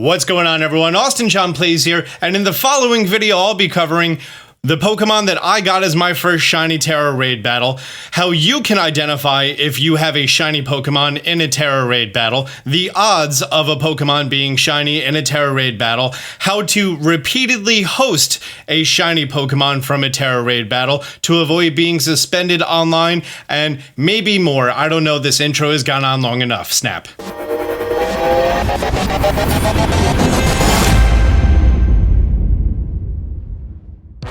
What's going on, everyone? Austin John Plays here, and in the following video I'll be covering the Pokemon that I got as my first Shiny Tera Raid battle, how you can identify if you have a Shiny Pokemon in a Tera Raid battle, the odds of a Pokemon being Shiny in a Tera Raid battle, how to repeatedly host a Shiny Pokemon from a Tera Raid battle to avoid being suspended online, and maybe more. I don't know, this intro has gone on long enough. Snap.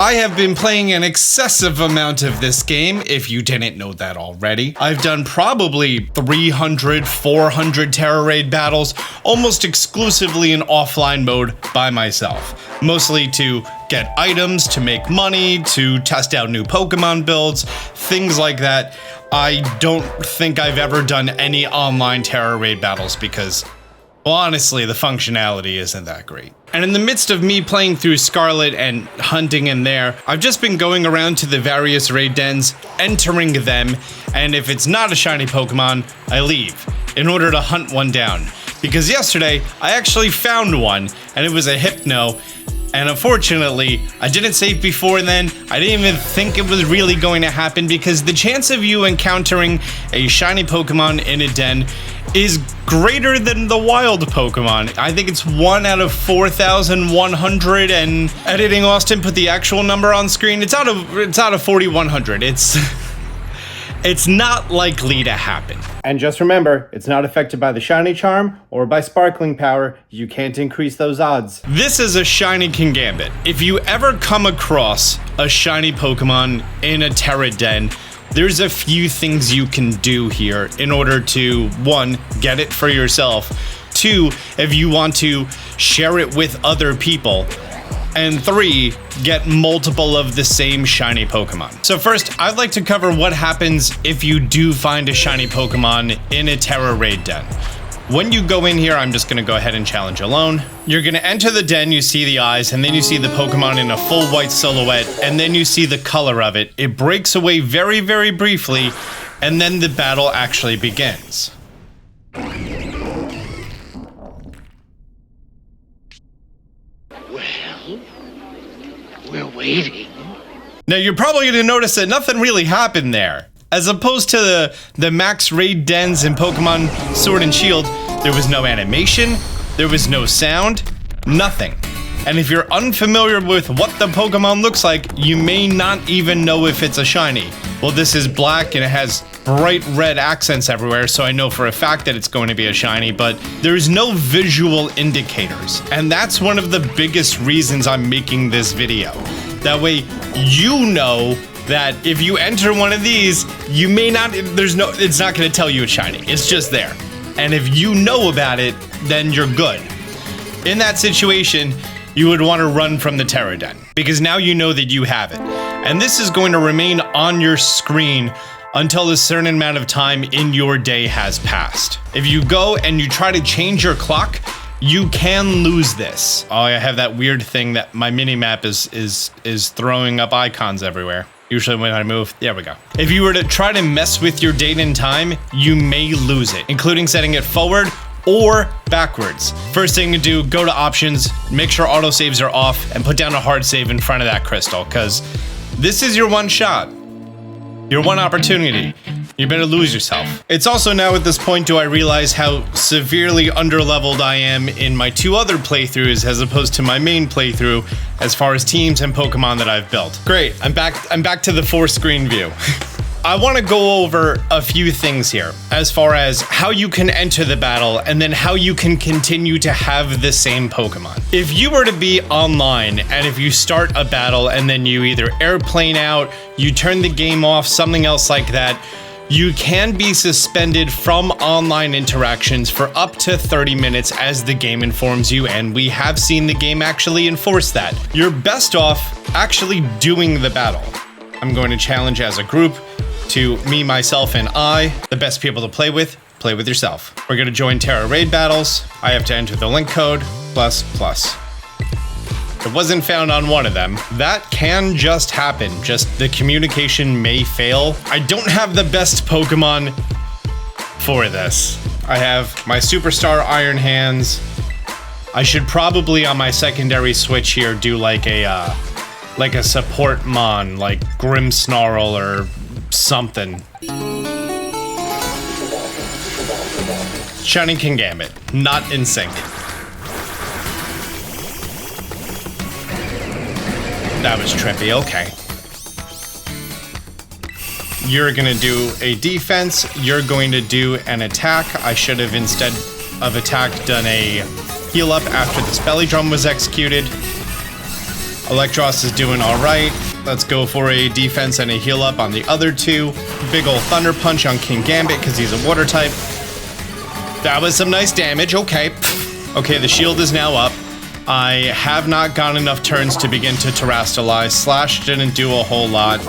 I have been playing an excessive amount of this game, if you didn't know that already. I've done probably 300, 400 Tera Raid battles, almost exclusively in offline mode by myself. Mostly to get items, to make money, to test out new Pokemon builds, things like that. I don't think I've ever done any online Tera Raid battles because, well, honestly, the functionality isn't that great. And in the midst of me playing through Scarlet and hunting in there, I've just been going around to the various raid dens, entering them, and if it's not a shiny Pokemon, I leave in order to hunt one down. Because yesterday, I actually found one, and it was a Hypno, and unfortunately, I didn't save before then. I didn't even think it was really going to happen because the chance of you encountering a shiny Pokemon in a den is greater than the wild Pokemon. I think it's 1 out of 4,100, and editing Austin put the actual number on screen. It's out of 4,100. It's not likely to happen. And just remember, it's not affected by the shiny charm or by sparkling power. You can't increase those odds. This is a shiny Kingambit. If you ever come across a shiny Pokemon in a Tera Den, there's a few things you can do here in order to, 1, get it for yourself, 2, if you want to share it with other people, and 3, get multiple of the same shiny Pokemon. So first, I'd like to cover what happens if you do find a shiny Pokemon in a Tera Raid Den. When you go in here, I'm just gonna go ahead and challenge alone. You're gonna enter the den, you see the eyes, and then you see the Pokemon in a full white silhouette, and then you see the color of it. It breaks away very, very briefly, and then the battle actually begins. We're waiting. Now you're probably gonna notice that nothing really happened there. As opposed to the max raid dens in Pokemon Sword and Shield, there was no animation, there was no sound, nothing. And if you're unfamiliar with what the Pokemon looks like, you may not even know if it's a shiny. Well, this is black and it has bright red accents everywhere, so I know for a fact that it's going to be a shiny, but there's no visual indicators. And that's one of the biggest reasons I'm making this video. That way, you know that if you enter one of these, you may not, it's not gonna tell you it's shiny, it's just there. And if you know about it, then you're good. In that situation, you would wanna run from the Tera Den, because now you know that you have it. And this is going to remain on your screen until a certain amount of time in your day has passed. If you go and you try to change your clock, you can lose this. Oh, I have that weird thing that my mini-map is throwing up icons everywhere. Usually when I move, there we go. If you were to try to mess with your date and time, you may lose it, including setting it forward or backwards. First thing to do, go to options, make sure autosaves are off, and put down a hard save in front of that crystal, because this is your one shot, your one opportunity. You better lose yourself. It's also now at this point do I realize how severely underleveled I am in my 2 other playthroughs as opposed to my main playthrough as far as teams and Pokemon that I've built. Great, I'm back to the 4-screen view. I want to go over a few things here as far as how you can enter the battle and then how you can continue to have the same Pokemon. If you were to be online and if you start a battle and then you either airplane out, you turn the game off, something else like that, you can be suspended from online interactions for up to 30 minutes as the game informs you, and we have seen the game actually enforce that. You're best off actually doing the battle. I'm going to challenge as a group to me, myself, and I, the best people to play with yourself. We're gonna join Tera Raid battles. I have to enter the link code, ++. It wasn't found on one of them. That can just happen. Just the communication may fail. I don't have the best Pokemon for this. I have my Superstar Iron Hands, I should probably on my secondary switch here do like a support mon, like Grimmsnarl or something. Shiny Kingambit, not in sync. That was trippy, okay. You're gonna do a defense, you're going to do an attack. I should have, instead of attack, done a heal up after this belly drum was executed. Electros is doing all right. Let's go for a defense and a heal up on the other two. Big ol' Thunder Punch on Kingambit because he's a water type. That was some nice damage, okay. Okay, the shield is now up. I have not gone enough turns to begin to Terrastalize. Slash didn't do a whole lot.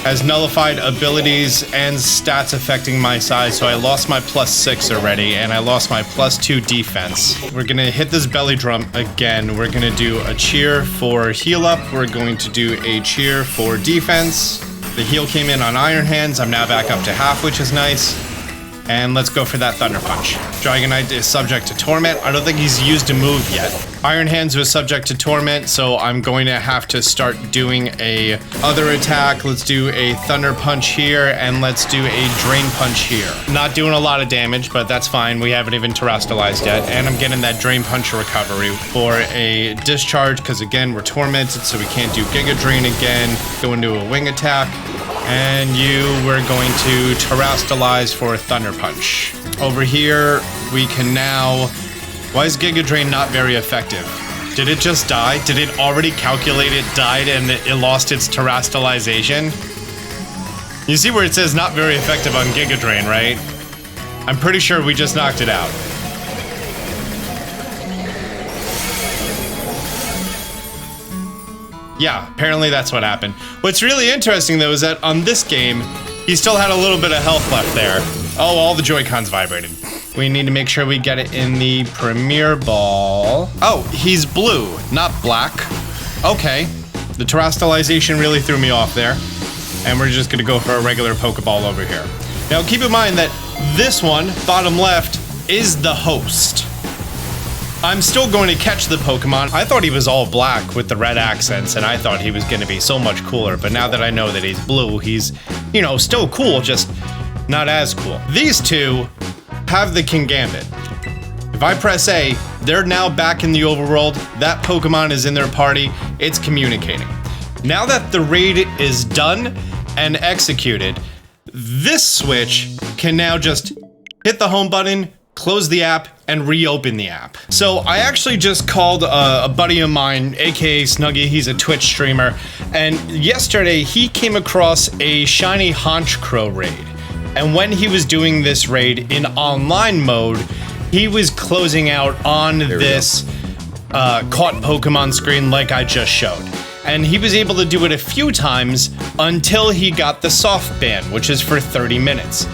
Has nullified abilities and stats affecting my size, so I lost my +6 already, and I lost my +2 defense. We're gonna hit this belly drum again. We're gonna do a cheer for heal up. We're going to do a cheer for defense. The heal came in on Iron Hands. I'm now back up to half, which is nice. And let's go for that Thunder Punch. Dragonite is subject to Torment. I don't think he's used a move yet. Iron Hands was subject to Torment, so I'm going to have to start doing a other attack. Let's do a Thunder Punch here, and let's do a Drain Punch here. Not doing a lot of damage, but that's fine. We haven't even Terrastalized yet, and I'm getting that Drain Punch recovery for a Discharge, because again, we're Tormented, so we can't do Giga Drain again. Go into a Wing Attack. And you were going to Terrastalize for a Thunder Punch. Over here, we can now... Why is Giga Drain not very effective? Did it just die? Did it already calculate it died and it lost its Terrastalization? You see where it says not very effective on Giga Drain, right? I'm pretty sure we just knocked it out. Yeah, apparently that's what happened. What's really interesting, though, is that on this game, he still had a little bit of health left there. Oh, all the Joy-Cons vibrated. We need to make sure we get it in the Premier Ball. Oh, he's blue, not black. Okay. The Terrastalization really threw me off there. And we're just gonna go for a regular Pokeball over here. Now, keep in mind that this one, bottom left, is the host. I'm still going to catch the Pokemon. I thought he was all black with the red accents, and I thought he was going to be so much cooler, but now that I know that he's blue, he's, you know, still cool, just not as cool. These two have the Kingambit. If I press A, they're now back in the overworld. That Pokemon is in their party. It's communicating. Now that the raid is done and executed, this switch can now just hit the home button, close the app, and reopen the app. So I actually just called a buddy of mine, aka Snuggie, he's a Twitch streamer, and yesterday he came across a Shiny Honchkrow raid. And when he was doing this raid in online mode, he was closing out on this caught Pokemon screen like I just showed. And he was able to do it a few times until he got the soft ban, which is for 30 minutes.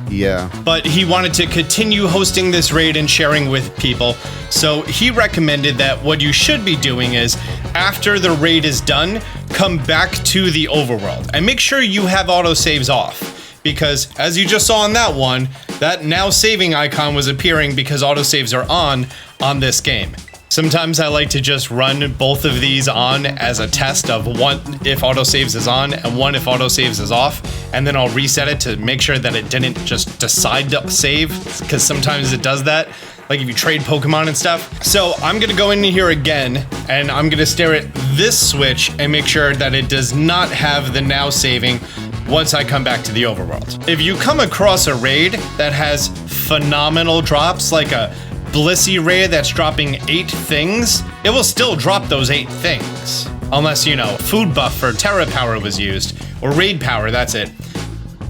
Yeah. But he wanted to continue hosting this raid and sharing with people. So he recommended that what you should be doing is, after the raid is done, come back to the overworld and make sure you have autosaves off. Because as you just saw on that one, that now saving icon was appearing because autosaves are on this game. Sometimes I like to just run both of these on as a test of one if autosaves is on and one if autosaves is off, and then I'll reset it to make sure that it didn't just decide to save, because sometimes it does that, like if you trade Pokemon and stuff. So I'm gonna go in here again, and I'm gonna stare at this switch and make sure that it does not have the now saving once I come back to the overworld. If you come across a raid that has phenomenal drops, like a Blissey raid that's dropping 8 things, it will still drop those 8 things. Unless, you know, food buff for Terra power was used, or raid power, that's it.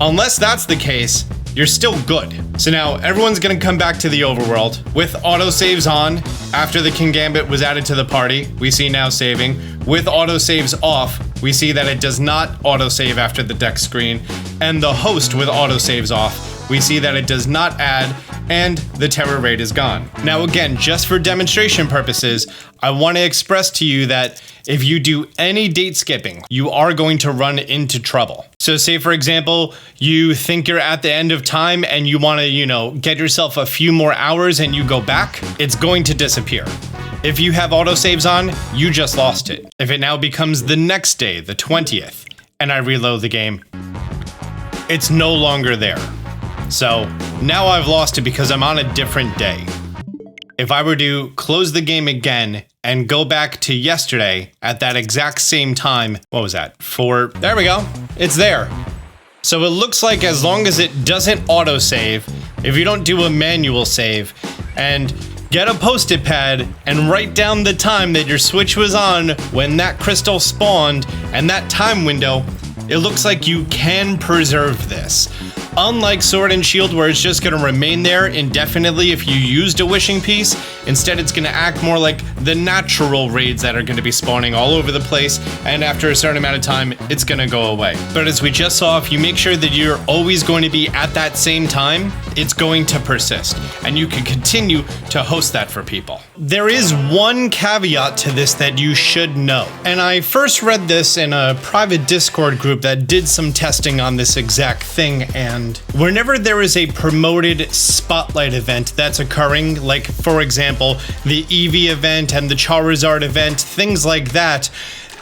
Unless that's the case, you're still good. So now everyone's gonna come back to the overworld with autosaves on. After the Kingambit was added to the party, we see now saving. With autosaves off, we see that it does not autosave after the deck screen. And the host with autosaves off, we see that it does not add and the Tera Raid is gone. Now again, just for demonstration purposes, I want to express to you that if you do any date skipping, you are going to run into trouble. So say for example, you think you're at the end of time and you want to, get yourself a few more hours and you go back, it's going to disappear. If you have autosaves on, you just lost it. If it now becomes the next day, the 20th, and I reload the game, it's no longer there. So now I've lost it because I'm on a different day. If I were to close the game again and go back to yesterday at that exact same time, what was that? There we go. It's there. So it looks like as long as it doesn't autosave, if you don't do a manual save and get a post-it pad and write down the time that your Switch was on when that crystal spawned and that time window, it looks like you can preserve this. Unlike Sword and Shield, where it's just gonna remain there indefinitely if you used a wishing piece, instead it's gonna act more like the natural raids that are gonna be spawning all over the place, and after a certain amount of time, it's gonna go away. But as we just saw, if you make sure that you're always going to be at that same time, it's going to persist, and you can continue to host that for people. There is one caveat to this that you should know, and I first read this in a private Discord group that did some testing on this exact thing, and whenever there is a promoted spotlight event that's occurring, like for example, the Eevee event and the Charizard event, things like that,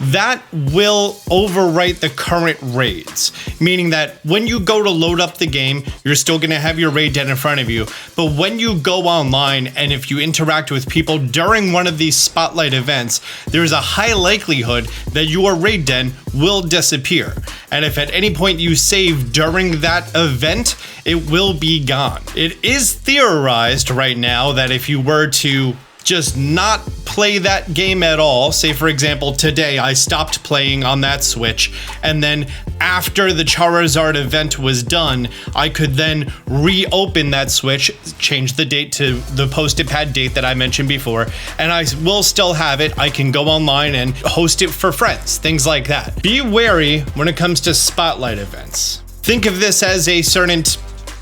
that will overwrite the current raids. Meaning that when you go to load up the game, you're still gonna have your raid den in front of you. But when you go online and if you interact with people during one of these spotlight events, there's a high likelihood that your raid den will disappear. And if at any point you save during that event, it will be gone. It is theorized right now that if you were to just not play that game at all, say for example today I stopped playing on that Switch, and then after the Charizard event was done, I could then reopen that Switch, change the date to the post-it pad date that I mentioned before, and I will still have it. I can go online and host it for friends, things like that. Be wary when it comes to spotlight events. Think of this as a certain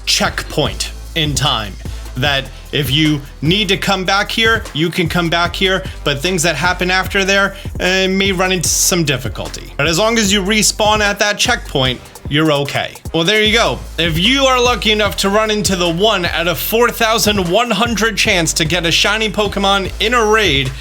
checkpoint in time, that if you need to come back here, you can come back here, but things that happen after there may run into some difficulty. But as long as you respawn at that checkpoint, you're okay. Well, there you go. If you are lucky enough to run into the 1 out of 4,100 chance to get a shiny Pokemon in a raid,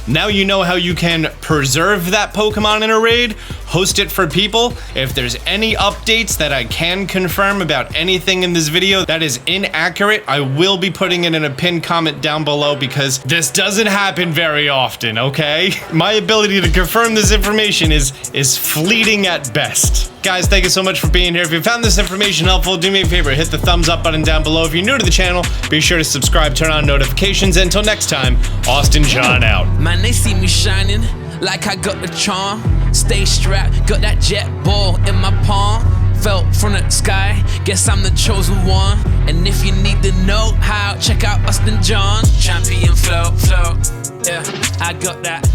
now you know how you can preserve that Pokemon in a raid, host it for people. If there's any updates that I can confirm about anything in this video that is inaccurate, I will be putting it in a pinned comment down below because this doesn't happen very often, okay? My ability to confirm this information is fleeting at best. Guys, thank you so much for being here. If you found this information helpful, do me a favor, hit the thumbs up button down below. If you're new to the channel, be sure to subscribe, turn on notifications. Until next time, Austin John out. Man, they see me shining like I got the charm. Stay strapped, got that jet ball in my palm. Fell from the sky, guess I'm the chosen one. And if you need to know how, check out Austin John. Champion flow, yeah. I got that